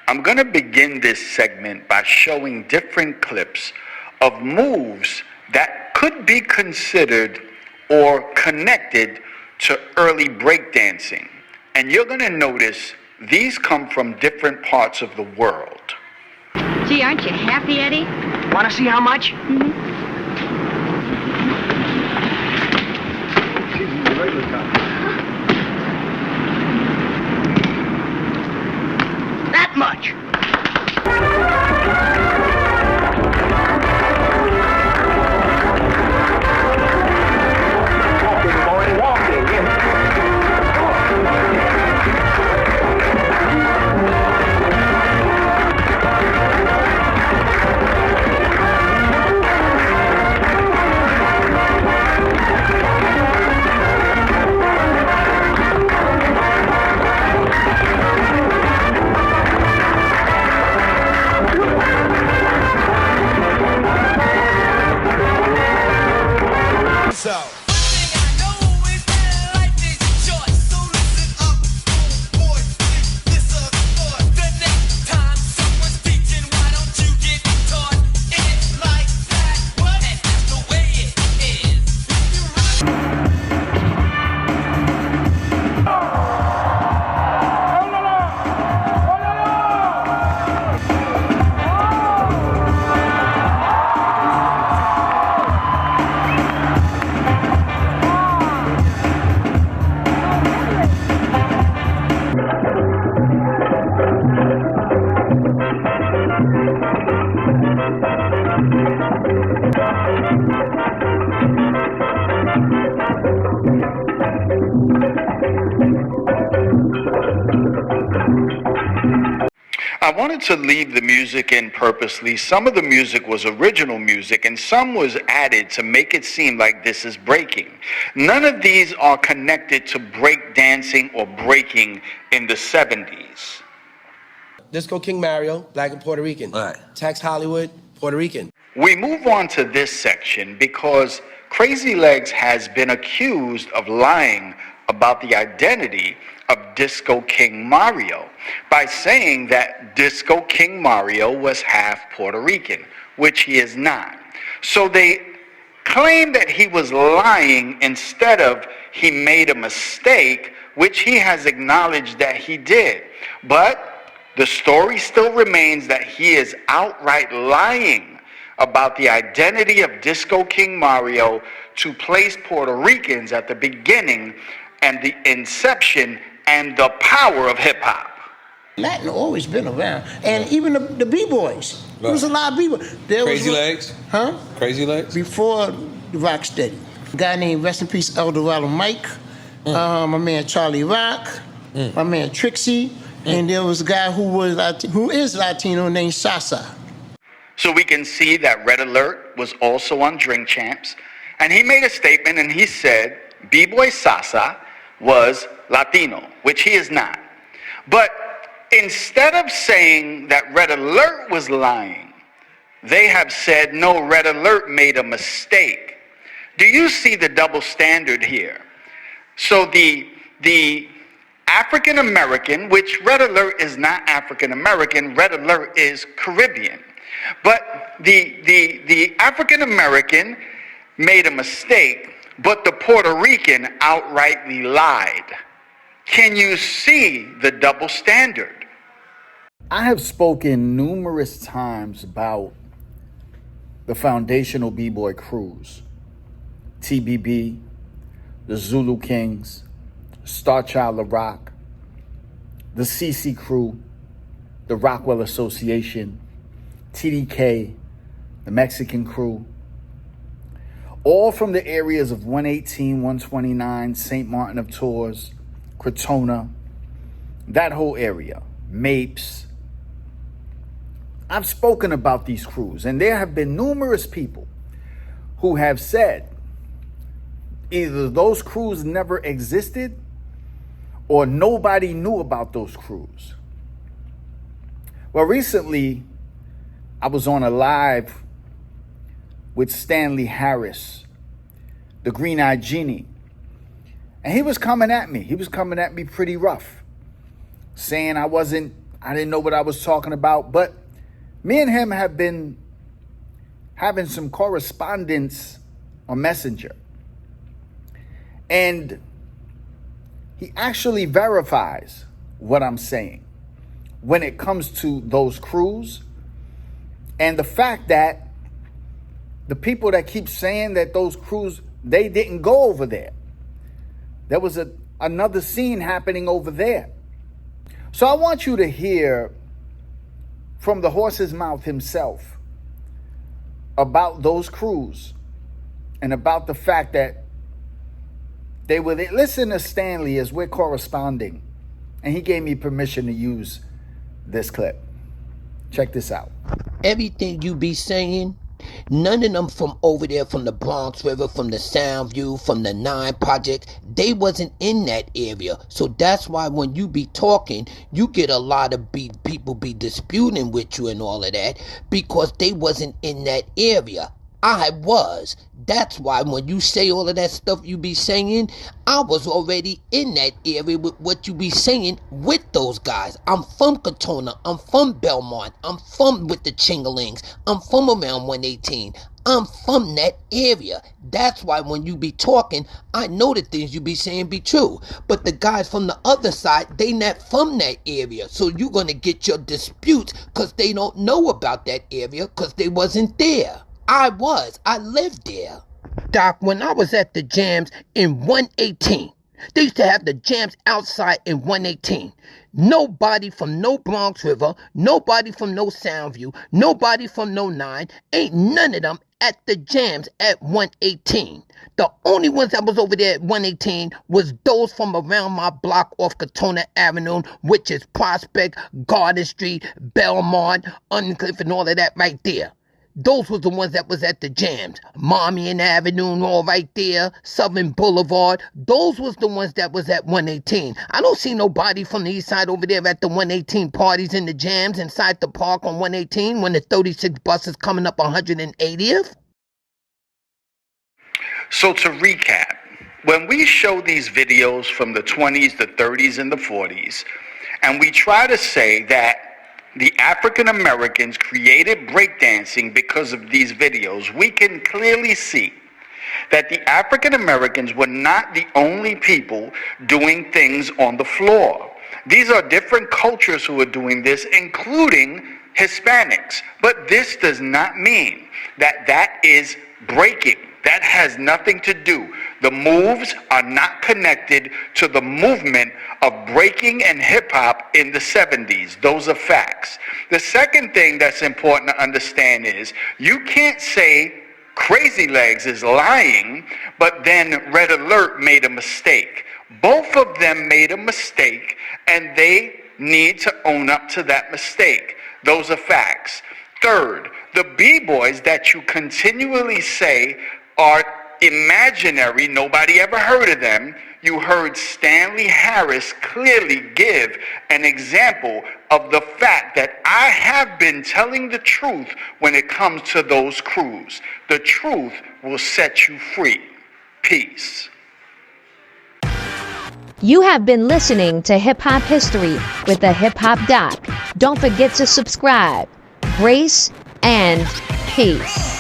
I'm going to begin this segment by showing different clips of moves that could be considered or connected to early breakdancing. And you're going to notice these come from different parts of the world. Gee, aren't you happy, Eddie? Want to see how much? That much. I wanted to leave the music in purposely. Some of the music was original music and some was added to make it seem like this is breaking. None of these are connected to break dancing or breaking in the 70s. Disco King Mario, black and Puerto Rican. All right. Tex Hollywood, Puerto Rican. We move on to this section because Crazy Legs has been accused of lying about the identity of Disco King Mario by saying that Disco King Mario was half Puerto Rican, which he is not. So they claim that he was lying instead of he made a mistake, which he has acknowledged that he did. But the story still remains that he is outright lying about the identity of Disco King Mario to place Puerto Ricans at the beginning and the inception and the power of hip-hop. Latin always been around, and even the b-boys. There was a lot of b-boys. Crazy Legs? Huh? Crazy Legs? Before the Rocksteady. A guy named, rest in peace, Eldorado Mike, my man Charlie Rock, my man Trixie, and there was a guy who is Latino named Sasa. So we can see that Red Alert was also on Drink Champs, and he made a statement and he said B-Boy Sasa was Latino, which he is not. But instead of saying that Red Alert was lying, they have said, no, Red Alert made a mistake. Do you see the double standard here? So the African American, which Red Alert is not African American, Red Alert is Caribbean. But the African American made a mistake, but the Puerto Rican outrightly lied. Can you see the double standard? I have spoken numerous times about the foundational b-boy crews, TBB, the Zulu Kings, Star Child of Rock, the CC Crew, the Rockwell Association, TDK, the Mexican Crew, all from the areas of 118, 129, St. Martin of Tours, Crotona, that whole area, Mapes. I've spoken about these crews, and there have been numerous people who have said either those crews never existed or nobody knew about those crews. Well, recently, I was on a live with Stanley Harris, the Green-Eyed Genie, and he was coming at me. He was coming at me pretty rough, saying I wasn't I didn't know what I was talking about, but me and him have been having some correspondence on Messenger. And he actually verifies what I'm saying when it comes to those crews and the fact that the people that keep saying that those crews, they didn't go over there. There was another scene happening over there. So I want you to hear from the horse's mouth himself about those crews and about the fact that they were there. Listen to Stanley as we're corresponding, and he gave me permission to use this clip. Check this out. Everything you be saying, none of them from over there from the Bronx River, from the Soundview, from the 9 Project, they wasn't in that area. So that's why when you be talking, you get a lot of people be disputing with you and all of that, because they wasn't in that area. I was. That's why when you say all of that stuff you be saying, I was already in that area with what you be saying with those guys. I'm from Katona. I'm from Belmont. I'm from with the Chingalings. I'm from around 118. I'm from that area. That's why when you be talking, I know the things you be saying be true. But the guys from the other side, they not from that area. So you're going to get your disputes because they don't know about that area because they wasn't there. I lived there. Doc, when I was at the jams in 118, they used to have the jams outside in 118. Nobody from no Bronx River, nobody from no Soundview, nobody from no 9, ain't none of them at the jams at 118. The only ones that was over there at 118 was those from around my block off Katona Avenue, which is Prospect, Garden Street, Belmont, Uncliffe, and all of that right there. Those was the ones that was at the jams. Marmion Avenue, all right there. Southern Boulevard. Those was the ones that was at 118. I don't see nobody from the east side over there at the 118 parties in the jams inside the park on 118 when the 36 bus is coming up 180th. So to recap, when we show these videos from the 20s, the 30s, and the 40s, and we try to say that the African Americans created breakdancing because of these videos, we can clearly see that the African Americans were not the only people doing things on the floor. These are different cultures who are doing this, including Hispanics. But this does not mean that that is breaking. That has nothing to do. The moves are not connected to the movement of breaking and hip hop in the 70s. Those are facts. The second thing that's important to understand is you can't say Crazy Legs is lying, but then Red Alert made a mistake. Both of them made a mistake, and they need to own up to that mistake. Those are facts. Third, the b-boys that you continually say are imaginary, nobody ever heard of them. You heard Stanley Harris clearly give an example of the fact that I have been telling the truth when it comes to those crews. The truth will set you free. Peace. You have been listening to Hip Hop History with the Hip Hop Doc. Don't forget to subscribe. Grace and peace.